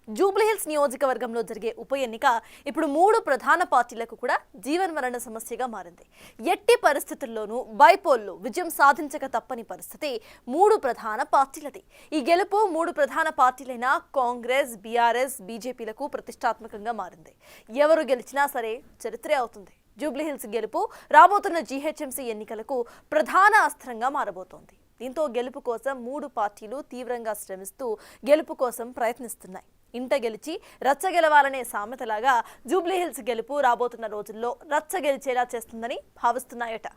జూబ్లీహిల్స్ నియోజకవర్గంలో జరిగే ఉప ఎన్నిక ఇప్పుడు 3 ప్రధాన పార్టీలకు కూడా జీవన్మరణ సమస్యగా మారింది. ఎట్టి పరిస్థితుల్లోనూ బైపోల్లో విజయం సాధించక తప్పని పరిస్థితి 3 ప్రధాన పార్టీలది. ఈ గెలుపు 3 ప్రధాన పార్టీలైన కాంగ్రెస్, బీఆర్ఎస్, బీజేపీలకు ప్రతిష్టాత్మకంగా మారింది. ఎవరు గెలిచినా సరే చరిత్రే అవుతుంది. జూబ్లీహిల్స్ గెలుపు రాబోతున్న జీహెచ్ఎంసీ ఎన్నికలకు ప్రధాన అస్త్రంగా మారబోతోంది. దీంతో గెలుపు కోసం 3 పార్టీలు తీవ్రంగా శ్రమిస్తూ గెలుపు కోసం ప్రయత్నిస్తున్నాయి. ఇంట గెలిచి రచ్చ గెలవాలనే సామెతలాగా జూబ్లీహిల్స్ గెలుపు రాబోతున్న రోజుల్లో రచ్చ గెలిచేలా చేస్తుందని భావిస్తున్నాయట.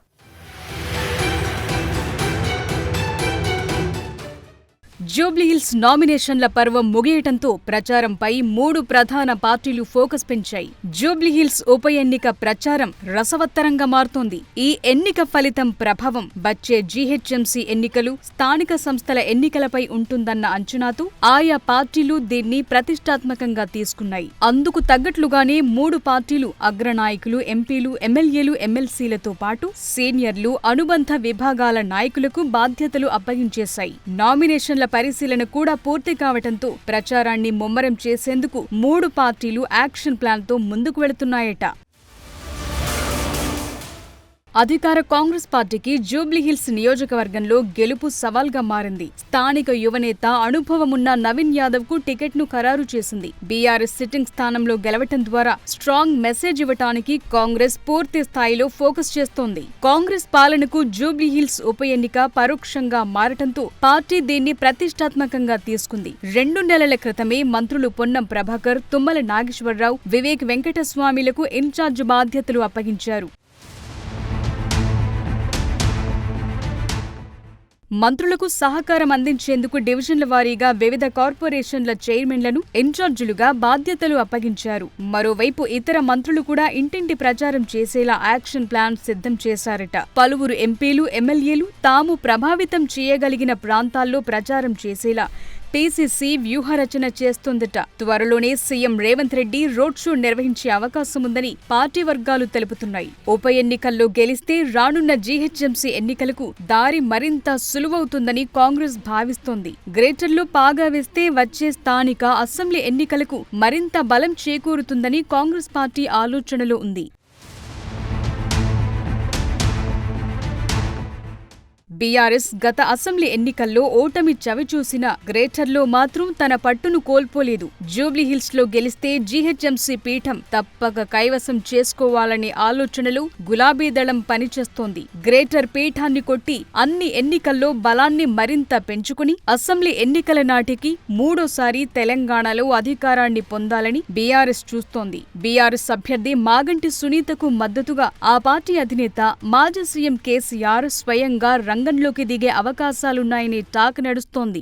జూబ్లీహిల్స్ నామినేషన్ల పర్వం ముగియటంతో ప్రచారంపై 3 ప్రధాన పార్టీలు ఫోకస్ పెంచాయి. జూబ్లీహిల్స్ ఉప ఎన్నిక ప్రచారం రసవత్తరంగా మారుతోంది. ఈ ఎన్నిక ఫలితం ప్రభావం వచ్చే జీహెచ్ఎంసీ ఎన్నికలు, స్థానిక సంస్థల ఎన్నికలపై ఉంటుందన్న అంచనాతో ఆయా పార్టీలు దీన్ని ప్రతిష్టాత్మకంగా తీసుకున్నాయి. అందుకు తగ్గట్లుగానే 3 పార్టీలు అగ్రనాయకులు, ఎంపీలు, ఎమ్మెల్యేలు, ఎమ్మెల్సీలతో పాటు సీనియర్లు, అనుబంధ విభాగాల నాయకులకు బాధ్యతలు అప్పగించేశాయి. నామినేషన్ల పరిశీలన కూడా పూర్తి కావటంతో ప్రచారాన్ని ముమ్మరం చేసేందుకు 3 పార్టీలు యాక్షన్ ప్లాన్తో ముందుకు వెళుతున్నాయట. అధికార కాంగ్రెస్ పార్టీకి జూబ్లీహిల్స్ నియోజకవర్గంలో గెలుపు సవాల్గా మారింది. స్థానిక యువనేత, అనుభవమున్న నవీన్ యాదవ్ కు టికెట్ను ఖరారు చేసింది. బీఆర్ఎస్ సిట్టింగ్ స్థానంలో గెలవటం ద్వారా స్ట్రాంగ్ మెసేజ్ ఇవ్వటానికి కాంగ్రెస్ పూర్తి స్థాయిలో ఫోకస్ చేస్తోంది. కాంగ్రెస్ పాలనకు జూబ్లీహిల్స్ ఉప ఎన్నిక పరోక్షంగా మారటంతో పార్టీ దీన్ని ప్రతిష్టాత్మకంగా తీసుకుంది. 2 నెలల క్రితమే మంత్రులు పొన్నం ప్రభాకర్, తుమ్మల నాగేశ్వరరావు, వివేక్ వెంకటస్వామిలకు ఇన్ఛార్జ్ బాధ్యతలు అప్పగించారు. మంత్రులకు సహకారం అందించేందుకు డివిజన్ల వారీగా వివిధ కార్పొరేషన్ల చైర్మన్లను ఇన్ఛార్జీలుగా బాధ్యతలు అప్పగించారు. మరోవైపు ఇతర మంత్రులు కూడా ఇంటింటి ప్రచారం చేసేలా యాక్షన్ ప్లాన్ సిద్ధం చేశారట. పలువురు ఎంపీలు, ఎమ్మెల్యేలు తాము ప్రభావితం చేయగలిగిన ప్రాంతాల్లో ప్రచారం చేసేలా పీసీసీ వ్యూహరచన చేస్తోందట. త్వరలోనే CM Revanth Reddy road show నిర్వహించే అవకాశముందని పార్టీ వర్గాలు తెలుపుతున్నాయి. ఉప ఎన్నికల్లో గెలిస్తే రానున్న జీహెచ్ఎంసీ ఎన్నికలకు దారి మరింత సులువవుతుందని కాంగ్రెస్ భావిస్తోంది. గ్రేటర్లో పాగా వేస్తే వచ్చే స్థానిక, అసెంబ్లీ ఎన్నికలకు మరింత బలం చేకూరుతుందని కాంగ్రెస్ పార్టీ ఆలోచనలో ఉంది. బీఆర్ఎస్ గత అసెంబ్లీ ఎన్నికల్లో ఓటమి చవిచూసిన గ్రేటర్లో మాత్రం తన పట్టును కోల్పోలేదు. జూబ్లీహిల్స్లో గెలిస్తే జీహెచ్ఎంసీ పీఠం తప్పక కైవసం చేసుకోవాలనే ఆలోచనలో గులాబీ దళం పనిచేస్తోంది. గ్రేటర్ పీఠాన్ని కొట్టి అన్ని ఎన్నికల్లో బలాన్ని మరింత పెంచుకుని అసెంబ్లీ ఎన్నికల నాటికి 3వ తెలంగాణలో అధికారాన్ని పొందాలని బీఆర్ఎస్ చూస్తోంది. బీఆర్ఎస్ అభ్యర్థి మాగంటి సునీతకు మద్దతుగా ఆ పార్టీ అధినేత మాజీ సీఎం కేసీఆర్ స్వయంగా రంగంలోకి దిగే అవకాశాలున్నాయని టాక్ నడుస్తోంది.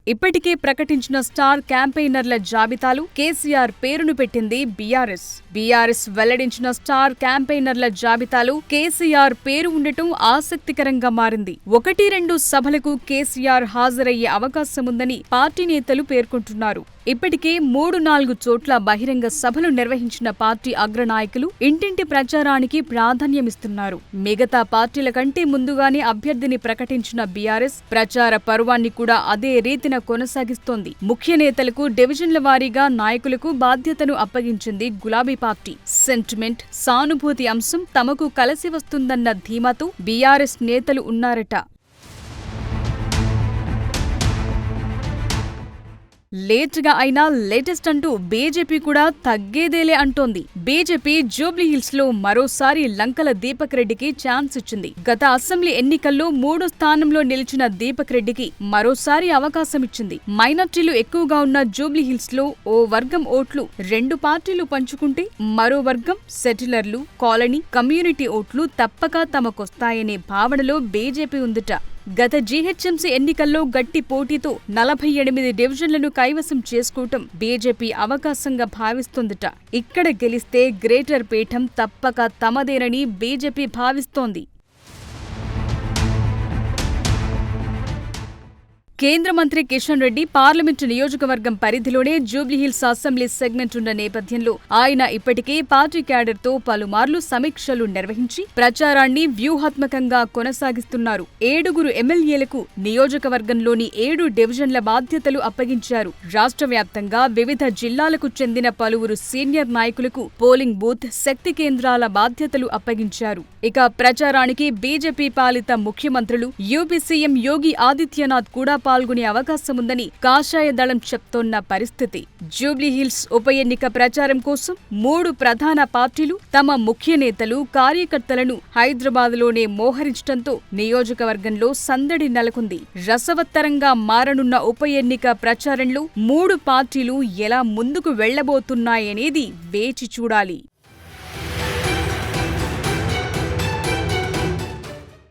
ఇప్పటికే ప్రకటించిన స్టార్ క్యాంపెయినర్ల జాబితాలు కేసీఆర్ పేరును పెట్టింది బీఆర్ఎస్. బీఆర్ఎస్ వెల్లడించిన స్టార్ క్యాంపెయినర్ల జాబితాలో కేసీఆర్ పేరు ఉండటం ఆసక్తికరంగా మారింది. 1-2 సభలకు కేసీఆర్ హాజరయ్యే అవకాశముందని పార్టీ నేతలు పేర్కొంటున్నారు. ఇప్పటికే 3-4 చోట్ల బహిరంగ సభలు నిర్వహించిన పార్టీ అగ్రనాయకులు ఇంటింటి ప్రచారానికి ప్రాధాన్యమిస్తున్నారు. మిగతా పార్టీల కంటే ముందుగానే అభ్యర్థిని ప్రకటించిన బీఆర్ఎస్ ప్రచార పర్వాన్ని కూడా అదే రీతిన కొనసాగిస్తోంది. ముఖ్య నేతలకు, డివిజన్ల వారీగా నాయకులకు బాధ్యతను అప్పగించింది గులాబీ పార్టీ. సెంటిమెంట్, సానుభూతి అంశం తమకు కలిసి వస్తుందన్న ధీమాతో బీఆర్ఎస్ నేతలు ఉన్నారట. లేట్గా అయినా లేటెస్ట్ అంటూ బీజేపీ కూడా తగ్గేదేలే అంటోంది. బీజేపీ జూబ్లీహిల్స్ లో మరోసారి లంకల దీపక్ రెడ్డికి ఛాన్స్ ఇచ్చింది. గత అసెంబ్లీ ఎన్నికల్లో 3వ స్థానంలో నిలిచిన దీపక్ రెడ్డికి మరోసారి అవకాశమిచ్చింది. మైనార్టీలు ఎక్కువగా ఉన్న జూబ్లీహిల్స్ లో ఓ వర్గం ఓట్లు 2 పార్టీలు పంచుకుంటే మరో వర్గం సెటిలర్లు, కాలనీ, కమ్యూనిటీ ఓట్లు తప్పక తమకొస్తాయనే భావనలో బీజేపీ ఉందట. గత జీహెచ్ఎంసీ ఎన్నికల్లో గట్టి పోటీతో 48 డివిజన్లను కైవసం చేసుకోవటం బీజేపీ అవకాశంగా భావిస్తోందట. ఇక్కడ గెలిస్తే గ్రేటర్ పీఠం తప్పక తమదేనని బీజేపీ భావిస్తోంది. కేంద్ర మంత్రి కిషన్ రెడ్డి పార్లమెంటు నియోజకవర్గం పరిధిలోనే జూబ్లీహిల్స్ అసెంబ్లీ సెగ్మెంట్ ఉన్న నేపథ్యంలో ఆయన ఇప్పటికే పార్టీ క్యాడర్తో పలుమార్లు సమీక్షలు నిర్వహించి ప్రచారాన్ని వ్యూహాత్మకంగా కొనసాగిస్తున్నారు. 7 ఎమ్మెల్యేలకు నియోజకవర్గంలోని 7 డివిజన్ల బాధ్యతలు అప్పగించారు. రాష్ట్ర వ్యాప్తంగా వివిధ జిల్లాలకు చెందిన పలువురు సీనియర్ నాయకులకు పోలింగ్ బూత్, శక్తి కేంద్రాల బాధ్యతలు అప్పగించారు. ఇక ప్రచారానికి బీజేపీ పాలిత ముఖ్యమంత్రులు, యూపీ సీఎం యోగి ఆదిత్యనాథ్ కూడా పాల్గొనే అవకాశముందని కాషాయ దళం చెప్తోన్న పరిస్థితి. జూబ్లీహిల్స్ ఉప ఎన్నిక ప్రచారం కోసం 3 ప్రధాన పార్టీలు తమ ముఖ్య నేతలు, కార్యకర్తలను హైదరాబాద్లోనే మోహరించడంతో నియోజకవర్గంలో సందడి నెలకొంది. రసవత్తరంగా మారనున్న ఉప ఎన్నిక ప్రచారంలో 3 పార్టీలు ఎలా ముందుకు వెళ్లబోతున్నాయనేది వేచి చూడాలి.